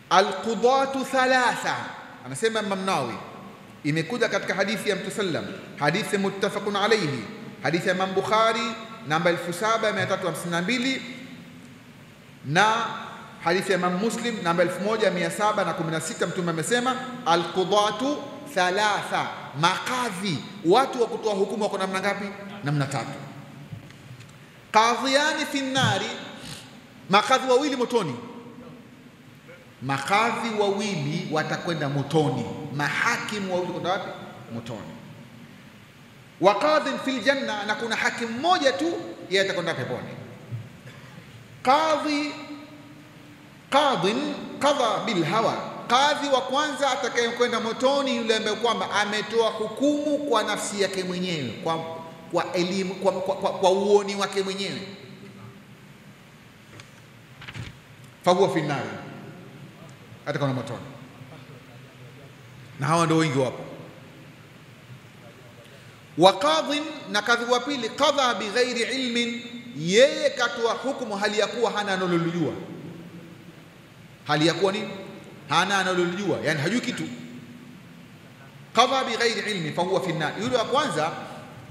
alqudatu thalatha, anasema Mamnawi, imekuja katika hadithi ya Mtume sallam, hadithi muttafaqun alayhi, hadithi ya Imam Bukhari namba 7352 na hadithi ya Imam Muslim namba 1716. Mtume amesema alqudatu thalatha, makadhi, watu wa kutoa hukumu wako namna ngapi? Namna 3. Qadhiyani fi nnari, makadhi wawili motoni. Makadhi wawili watakwenda motoni, mahakimu wawili kwenda wapi? Motoni. Wa qadhin fil janna, na kuna hakimu mmoja tu yeye atakwenda peponi. Qadhin qadha bil hawa, qadhi wa kwanza atakayekwenda motoni yule ambaye kwamba ametoa hukumu kwa nafsi yake mwenyewe, kwa elimu, kwa uoni wake mwenyewe. Fahuwa fi nnari, atakwenda motoni. Na hawa ndio wengi wapo. Wa qadhin, na kadhi wa pili, qadha bighairi ilmin, yeye katoa hukumu hali ya kuwa hana analojua. Hali ya kuwa nini? Hana analojua, yani hajui kitu. Qadha bighairi ilmi fahuwa fi nar. Yule wa kwanza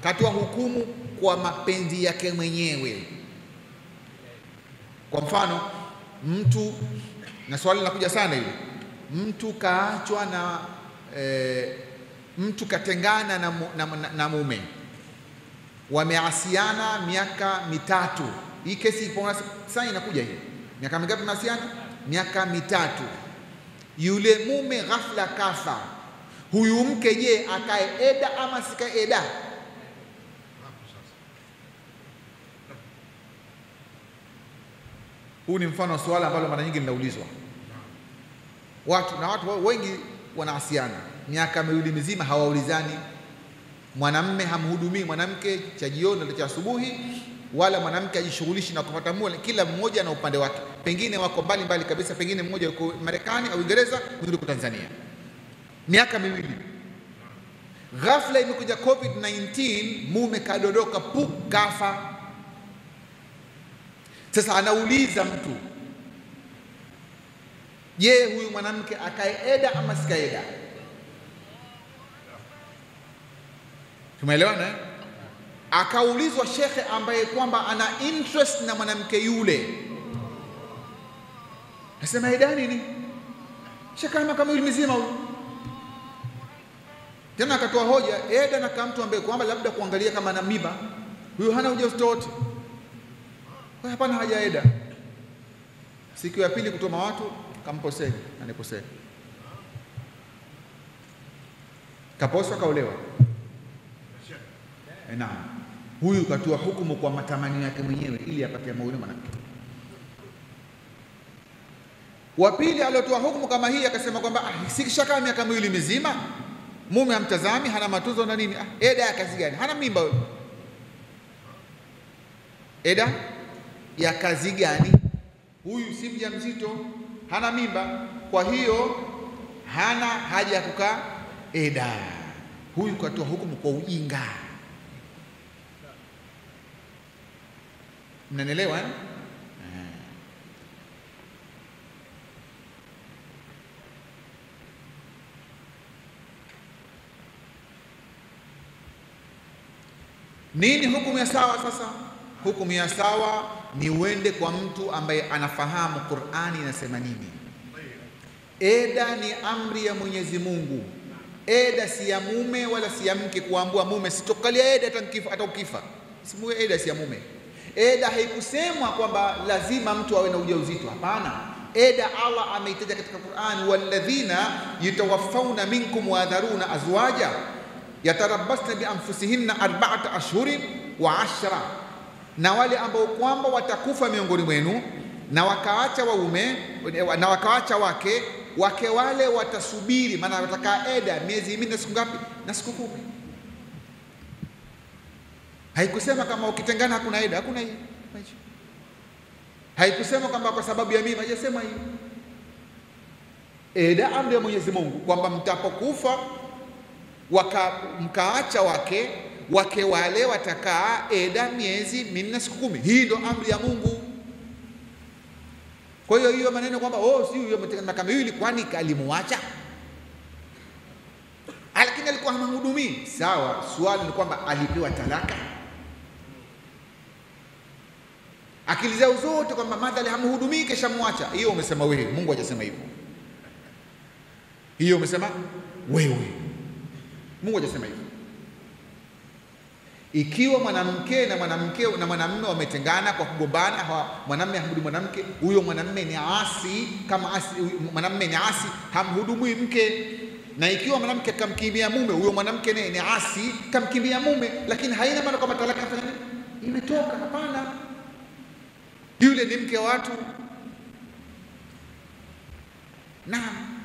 katoa hukumu kwa mapenzi yake mwenyewe. Kwa mfano, mtu, na swali linakuja sana hili, mtu kaachwa na mtu katengana na mume, wameasiana miaka 3. Hii kesi ipo sasa, inakuja hii miaka mingapi masiana? Miaka 3. Yule mume ghafla kafa, huyu mke je, akae eda ama sikae eda? Huu ni mfano wa swala ambalo mara nyingi linaulizwa. Watu wengi wanaasiana miaka 2 mizima, hawaulizani. Mwanamme hamhudumii mwanamke cha jioni na cha asubuhi, wala mwanamke ajishughulishi na kupata mula. Kila mmoja na upande wake, pengine wako mbali mbali kabisa, pengine mmoja yuko Marekani au Uingereza, mwingine yuko Tanzania. Miaka 2. Ghafla imekuja COVID-19, mume kadodoka, kafa. Sasa anauliza mtu, je, huyu mwanamke akae eda ama sikae eda? Tumeelewana? Akaulizwa shekhe ambaye kwamba ana interest na mwanamke yule, nasema eda nini? Shekhe kama yule mzima huyu. Tena akatoa hoja, eda na kama mtu ambaye kwamba labda kuangalia kama ana mimba, huyu hana ujauzito wote, kwa hapana haja eda. Siku ya pili kutoma watu, kamposeni, aniposeni, kaposwa, kaolewa. Naam, huyu katoa hukumu kwa matamanio yake mwenyewe ili apate maono mwanamke. Wa pili aliotoa hukumu kama hii akasema kwamba sikishaka miaka 2 mizima, mume hamtazami, hana matunzo na nini, eda ya kazi gani? Hana mimba huyo, eda ya kazi gani? Huyu si mjamzito, hana mimba, kwa hiyo hana haja ya kukaa eda. Huyu katoa hukumu kwa ujinga. Mnanielewa eh? Nini hukumu ya sawa sasa? Hukumu ya sawa ni uende kwa mtu ambaye anafahamu Qur'ani inasema nini. Eda ni amri ya Mwenyezi Mungu. Eda si ya mume wala si ya mke kuambua mume sitokalia eda hata ukifa. Simuwe eda si ya mume. Eda haikusemwa kwamba lazima mtu awe na ujauzito, hapana. Eda Allah ameitaja katika Qur'an, walladhina yatawaffawna minkum wa adharuna azwaja yatarabbasna bi anfusihinna arba'ata ashhurin wa 10, na wale ambao kwamba watakufa miongoni mwenu na wakaacha waume na wakaacha wake wale watasubiri, maana watakaa eda miezi minne siku ngapi? Na siku 10. Haikusema kama ukitengana hakuna eda, hakuna hiyo. Haikusema kwamba kwa sababu ya mimi, hajasema hiyo. Eda amri ya Mwenyezi Mungu kwamba mtapokufa mkaacha wake wale watakaa eda miezi minne siku 10. Hii ndo amri ya Mungu. Kwa hiyo maneno kwamba si huyo miaka miwili, kwani alimuacha? Lakini alikuwa hamhudumii. Sawa, swali ni kwamba alipewa talaka. Akili zao zote kwamba madhali hamhudumii kisha muacha, hiyo umesema wewe. Mungu hajasema hivyo. Hiyo umesema wewe. Mungu hajasema hivyo. Ikiwa mwanamke na mwanamume wametengana kwa kugombana, mwanamume hamhudumii mwanamke, huyo mwanamume ni asi. Kama mwanamume ni asi, hamhudumii mke. Na ikiwa mwanamke kamkimbia mume, huyo mwanamke ni asi, kamkimbia mume. Lakini haina maana kwamba talaka imetoka, hapana. Yule ni mke wa watu. Naam,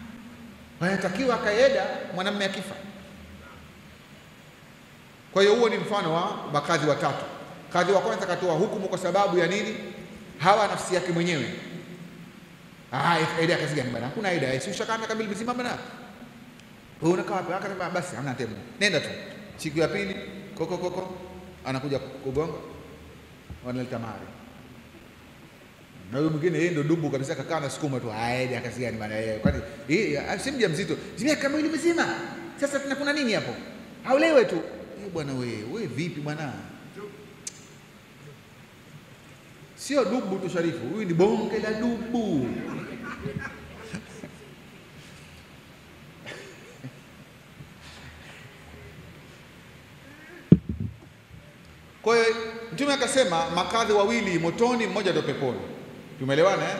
wanatakiwa akaeda mwanamume akifa. Kwa hiyo huo ni mfano wa makadhi watatu. Kadhi wa kwanza katoa hukumu kwa sababu ya nini? Hawa nafsi yake mwenyewe. Eda kazi gani bwana? Hakuna eda. Si ushakaa miaka miwili mzima bwana. Wewe unakaa wapi? Akasema basi hamna temu. Nenda tu. Siku ya pili koko anakuja kugonga. Wanaleta mahari. Na huyo mwingine yeye ndo dubu kabisa, kakaa na sukuma tu. Eda kazi gani bwana yeye? Kwani si mjamzito. Miaka miwili mzima. Sasa kuna nini hapo? Haulewe tu. Bwana wewe vipi bwana? Sio dubu tu Sharifu, huyu ni bonge la dubu. Kwa hiyo Mtume akasema makadhi wawili motoni, mmoja ndo peponi. Tumeelewana eh?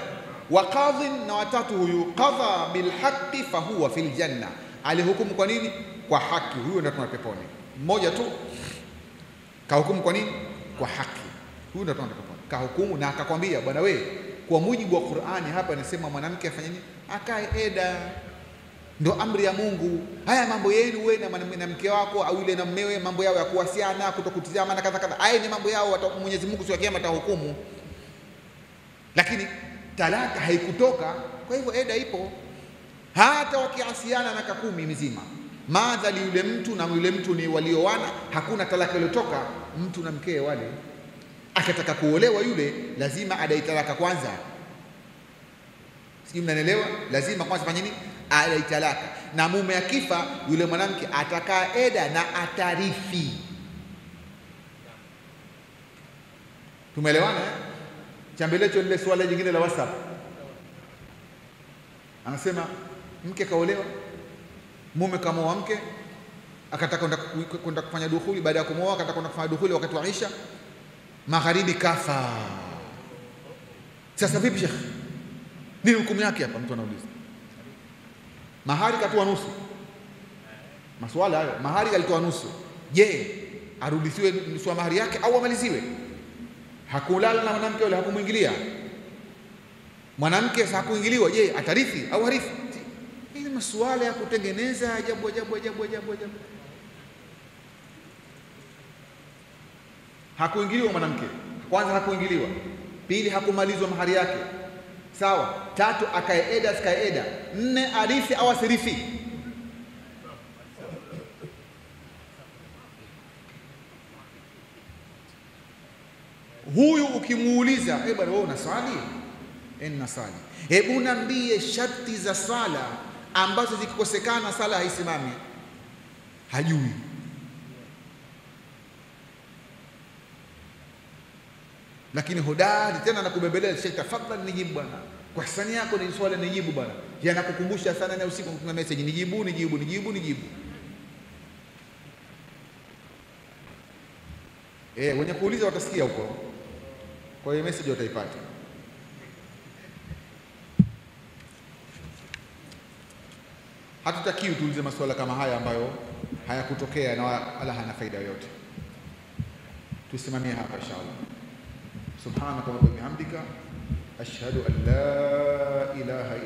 Wakadhi na watatu huyu qadha bilhaqqi fahuwa fil janna, alihukumu kwa nini? Kwa haki, huyo ndo tuna peponi. Mmoja tu kahukumu kwa nini? Kwa haki, huyu ndo tuna peponi. Kahukumu na akakwambia bwana wewe, kwa mujibu wa Qur'ani hapa inasema mwanamke afanye nini? Akae eda. Ndo amri ya Mungu. Haya mambo yenu wewe na mke wako au yule na mmewe, mambo yao ya kuwasiana, kutokutizama na kadha kadha, haya ni mambo yao, Mwenyezi Mungu siku ya kiyama atahukumu. Lakini talaka haikutoka, kwa hivyo eda ipo. Hata wakiasiana miaka 10 mizima, madhali yule mtu na yule mtu ni walioana, hakuna talaka iliyotoka, mtu na mkee wale akataka kuolewa, yule lazima adai talaka kwanza. Sijui mnanielewa? Lazima kwanza fanya nini? Adai talaka. Na mume akifa, yule mwanamke atakaa eda na atarithi. Tumeelewana eh? Chambelecho lile swala jingine la WhatsApp. Anasema mke kaolewa, mume kamoa mke, akataka kwenda kufanya dukhuli. Baada ya kumoa akataka kwenda kufanya dukhuli wakati wa Isha, magharibi kafa. Sasa vipi Sheikh? Nini hukumu yake hapa? Mtu anauliza. Mahari katoa nusu. Maswala hayo, mahari alitoa nusu. Je, arudishiwe nusu ya mahari yake au amaliziwe? Hakulala na mwanamke wala hakumuingilia. Mwanamke hakuingiliwa, je, atarithi au harithi? Hii masuala ya kutengeneza ajabu. Hakuingiliwa mwanamke. Kwanza hakuingiliwa. Pili hakumalizwa mahari yake. Sawa. 3 akae eda, sikae eda. 4 arithi au asirithi. Huyu ukimuuliza, bwana wewe unaswali? Nasali. Hebu niambie sharti za sala ambazo zikikosekana sala haisimami. Hajui. lakini hodari tena nakubembeleza, Sheikh tafadhali nijibu bwana, kwa hisani yako ni swali nijibu bwana. Yanakukumbusha sana na usiku kuna message nijibu. Wenye kuuliza watasikia huko, kwa hiyo message wataipata. Hatutakiwi tuulize maswala kama haya ambayo hayakutokea na wala hana faida yoyote. Tusimamie hapa inshallah. Subhanaka wa bihamdika ashhadu an la ilaha illa